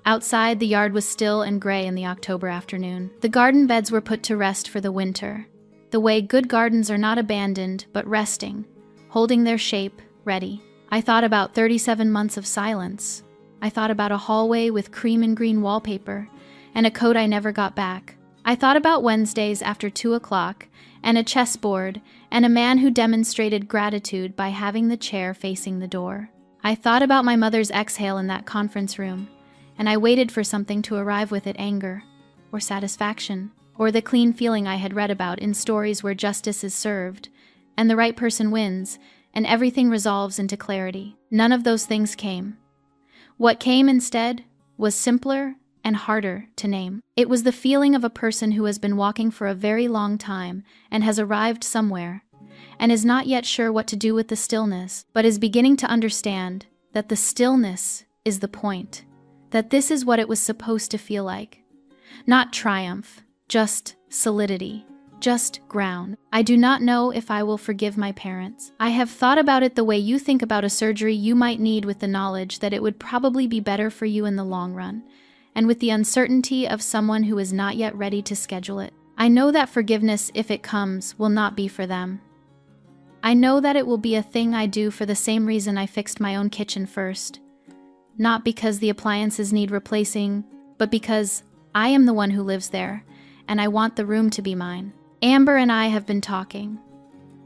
Speaker 2: Outside, the yard was still and gray in the October afternoon. The garden beds were put to rest for the winter, the way good gardens are not abandoned, but resting, holding their shape, ready. I thought about 37 months of silence. I thought about a hallway with cream and green wallpaper and a coat I never got back. I thought about Wednesdays after 2 o'clock and a chessboard and a man who demonstrated gratitude by having the chair facing the door. I thought about my mother's exhale in that conference room, and I waited for something to arrive with it: anger, or satisfaction, or the clean feeling I had read about in stories where justice is served, and the right person wins, and everything resolves into clarity. None of those things came. What came instead was simpler and harder to name. It was the feeling of a person who has been walking for a very long time and has arrived somewhere, and is not yet sure what to do with the stillness, but is beginning to understand that the stillness is the point, that this is what it was supposed to feel like. Not triumph, just solidity, just ground. I do not know if I will forgive my parents. I have thought about it the way you think about a surgery you might need, with the knowledge that it would probably be better for you in the long run, and with the uncertainty of someone who is not yet ready to schedule it. I know that forgiveness, if it comes, will not be for them. I know that it will be a thing I do for the same reason I fixed my own kitchen first. Not because the appliances need replacing, but because I am the one who lives there, and I want the room to be mine. Amber and I have been talking.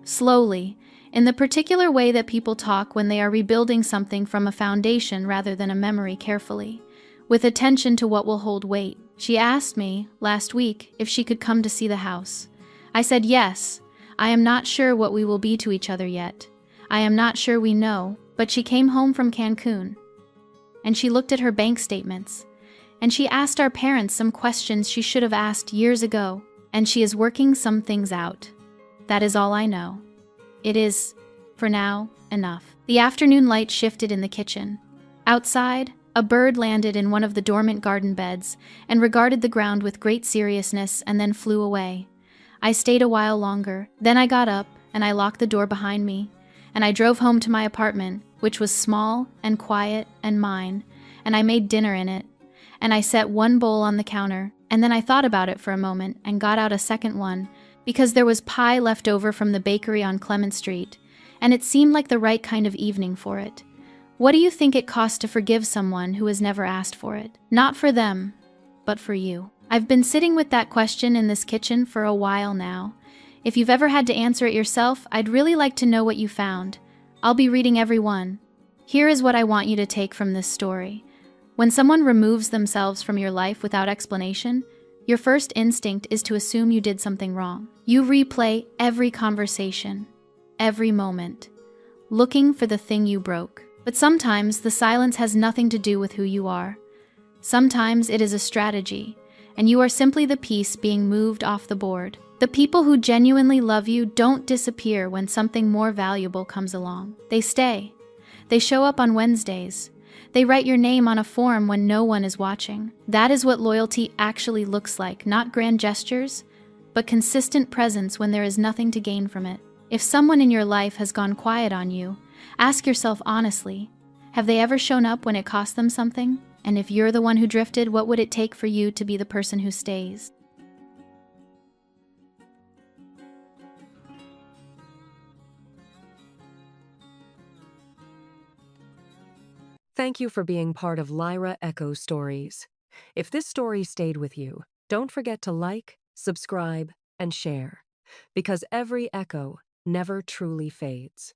Speaker 2: Slowly, in the particular way that people talk when they are rebuilding something from a foundation rather than a memory, carefully, with attention to what will hold weight. She asked me, last week, if she could come to see the house. I said yes. I am not sure what we will be to each other yet. I am not sure we know, but she came home from Cancun, and she looked at her bank statements, and she asked our parents some questions she should have asked years ago, and she is working some things out. That is all I know. It is, for now, enough. The afternoon light shifted in the kitchen. Outside, a bird landed in one of the dormant garden beds and regarded the ground with great seriousness and then flew away. I stayed a while longer. Then I got up and I locked the door behind me, and I drove home to my apartment, which was small and quiet and mine, and I made dinner in it, and I set one bowl on the counter, and then I thought about it for a moment and got out a second one, because there was pie left over from the bakery on Clement Street, and it seemed like the right kind of evening for it. What do you think it costs to forgive someone who has never asked for it? Not for them, but for you. I've been sitting with that question in this kitchen for a while now. If you've ever had to answer it yourself, I'd really like to know what you found. I'll be reading every one. Here is what I want you to take from this story. When someone removes themselves from your life without explanation, your first instinct is to assume you did something wrong. You replay every conversation, every moment, looking for the thing you broke. But sometimes the silence has nothing to do with who you are. Sometimes it is a strategy, and you are simply the piece being moved off the board. The people who genuinely love you don't disappear when something more valuable comes along. They stay. They show up on Wednesdays. They write your name on a form when no one is watching. That is what loyalty actually looks like, not grand gestures, but consistent presence when there is nothing to gain from it. If someone in your life has gone quiet on you, ask yourself honestly, have they ever shown up when it cost them something? And if you're the one who drifted, what would it take for you to be the person who stays?
Speaker 1: Thank you for being part of Lyra Echo Stories. If this story stayed with you, don't forget to like, subscribe, and share, because every echo never truly fades.